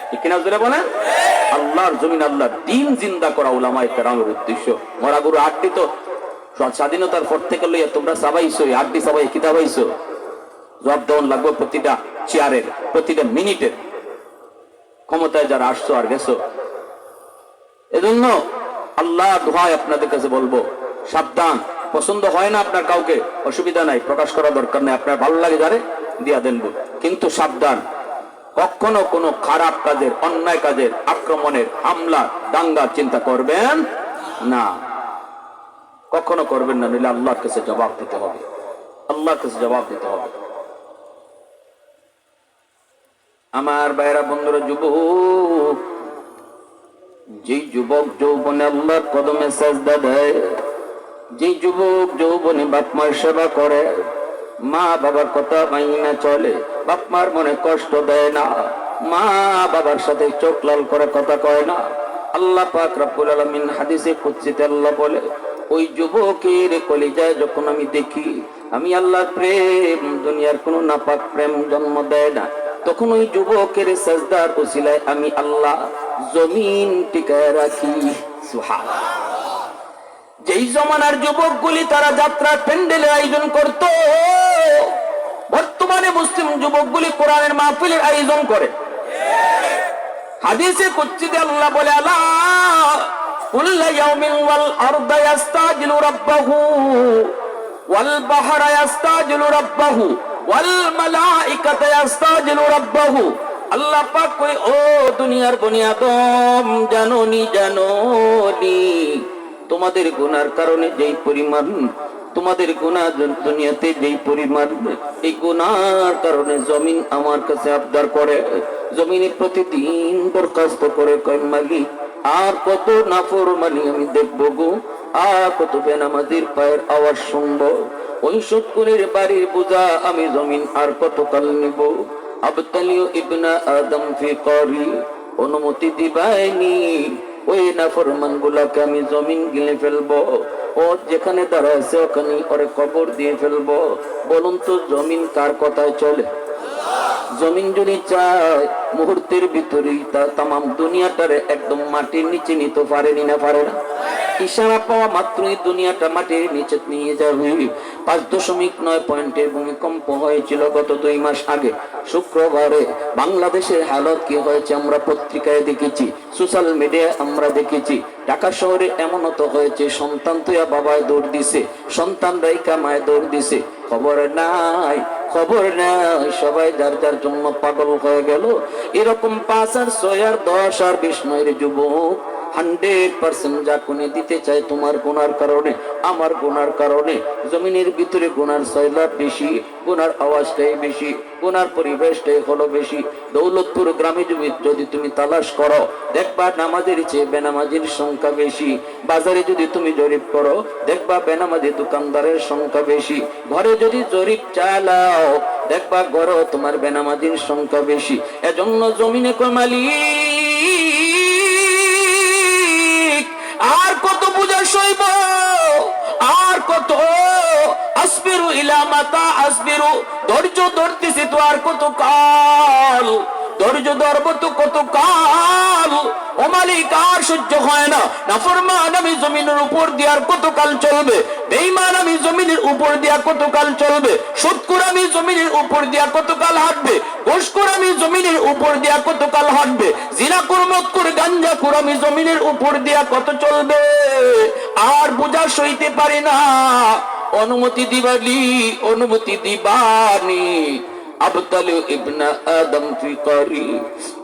ঠিক কিনা জোরে বলেন? আল্লাহর জমিন, আল্লাহর দ্বীন জিন্দা করা উলামায়ে কেরামের উদ্দেশ্য। মরা গুরু আড্ডি তো স্বাধীনতার পর থেকে লইয়া তোমরা সাবাইছো, আড্ডি সাবাই কিতাবাইছো। জবাব দেওয়ান লাগবে প্রতিটা চেয়ারের, প্রতিটা মিনিটের। ক্ষমতায় যারা আসছো আর গেছো, এজন্য আল্লাহ দোহাই আপনাদের কাছে বলবো, সাবধান। পছন্দ হয় না আপনার কাউকে, অসুবিধা নাই, প্রকাশ করা দরকার নেই। আপনার ভালো লাগে যারে দিয়া দেন, কিন্তু সাবধান, কখনো কোনো খারাপ কাজের, অন্যায় কাজের, আক্রমণের, হামলা, দাঙ্গার চিন্তা করবেন না, কখনো করবেন না। নইলে আল্লাহর কাছে জবাব দিতে হবে, আল্লাহর কাছে জবাব দিতে হবে। আমার ভাইরা, বন্ধুরা, যুবক, যেই যুবক যৌবনে আল্লাহর কদমে সাজদা দেয়, যে যুবক যৌবনে বাপ মার সেবা করে, মা বাবার কথা মাইনা চলে, বাপ মার মনে কষ্ট দেয় না, মা বাবার সাথে চোখ লাল করে কথা কয় না, আল্লাহ পাক রব্বুল আলামিন হাদিসে কুদসিতে আল্লাহ বলে, ওই যুবকের কলিজায় যখন আমি দেখি, আমি আল্লাহর প্রেম, দুনিয়ার কোনো নাপাক প্রেম জন্ম দেয় না, তখন ওই যুবকের সাজদার উসিলায় আমি আল্লাহ জমিন টিকায় রাখি। সুবহানাল্লাহ। যেই জমানার যুবকগুলি তারা যাত্রার প্যান্ডেলের আয়োজন করত, বর্তমানে মুসলিম যুবকগুলি কোরআনের মাহফিলের আয়োজন করে। হাদিসে কুদসিতে আল্লাহ বলে, আলা কুল্লা ইয়াউমিন ওয়াল আরদা ইস্তাজিলু রাব্বাহু ওয়াল বাহরা ইস্তাজিলু রাব্বাহু ওয়াল মালাইকাতু ইস্তাজিলু রাব্বাহু। আল্লাহ পাক কই, ও দুনিয়ার বনি আদম, জানোনি তোমাদের গুনার কারণে যেই পরিমাণ, তোমাদের গুনাহ দুনিয়াতে যেই পরিমাণ, এই গুনার কারণে জমিন আমার কাছে আবদার করে, জমিনে প্রতিদিন দরখাস্ত করে, কয় মালিক আর কত নাফরমানি আমি দেখবো গো, আর কত বেনামাজির পায়ের আওয়াজ শুনবো, ওই শুকরের বাড়ির বোঝা আমি জমিন আর কতকাল নিব। আবতালিউ ইবনা আদম ফি করি, অনুমতি দিবাইনি ওই নাফরমান গুলাকে আমি জমিন গিলে ফেলবো, ও যেখানে দাঁড়াইছে ওখানে ওরে কবর দিয়ে ফেলবো। বলুন তো জমিন কার কথায় চলে? জমিন যদি চায় মুহূর্তের ভিতরেই তামাম দুনিয়াটারে একদম মাটির নিচে নিতে পারেনি না, পারে না? ইশারা পাওয়া মাত্রই দুনিয়াটা মাটির নিচে নিয়ে যাবে। 5.9 পয়েন্টের ভূমিকম্প হয়েছিল গত 2 মাস আগে শুক্রবারে। বাংলাদেশের হালত কি হয়েছে আমরা পত্রিকায় দেখেছি, সোশ্যাল মিডিয়ায় আমরা দেখেছি। ঢাকা শহরে এমনও তো হয়েছে, সন্তান তুইয়া বাবায় দৌড় দিছে, সন্তান রাইকা মায় দৌড় দিছে, খবর নাই খবর নাই, সবাই যার যার জন্য পাগল হয়ে গেল। এরকম 5 আর 6 আর 10 আর 20 নয়ের যুবক 100% জাকুনি দিতে চায় তোমার গুনার কারণে, আমার গুনার কারণে। জমিনের ভিতরে গুনার সয়লাভ বেশি, গুনার আওয়াজটাই বেশি, গুনার পরিবেশটাই হলো বেশি। দৌলতপুর গ্রামে যদি তুমি তালাশ করো, দেখবা নামাজের চেয়ে বেনামাজির সংখ্যা বেশি। বাজারে যদি তুমি জরিপ করো, দেখবা বেনামাজি দোকানদারের সংখ্যা বেশি। ঘরে যদি জরিপ চালাও, দেখবা ঘরে তোমার বেনামাজির সংখ্যা বেশি। এজন্য জমিনে কমালি আর কত বুঝা সইব, আর কত আসবিরু ইলা মাতা আসবিরু, ধৈর্য ধরতেছি তো আর কত কাল, ধৈর্য ধরবো তো কত কাল। ও মালিক আর সহ্য হয় না, নাফরমান আমি জমিনের উপর দিয়ে আর কত কাল চলবে, বেঈমান আমি জমিনের উপর দিয়া কত কাল চলবে, সুদখোর আমি জমিনের উপর দিয়া কত কাল হাঁটবে, ঘুষখোর আমি জমিনের উপর দিয়া কত কাল হাঁটবে, জিনাখোর মদখোর গাঞ্জাখোর আমি জমিনের উপর দিয়া কত চলবে। আর বোঝা সইতে পারি না, অনুমতি দিবালি, অনুমতি দিবানি। আবতালু ইবনা আদম ফি করি,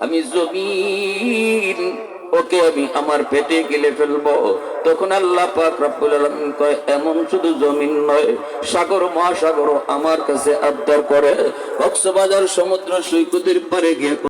আমি জমিন ওকে আমি আমার পেটে গিলে ফেলবো। তখন আল্লাহ পাক রব্বুল আলামিন কয়, এমন শুধু জমিন নয়, সাগর মহাসাগর আমার কাছে আবদার করে। কক্সবাজার সমুদ্র সৈকতের পারে গিয়ে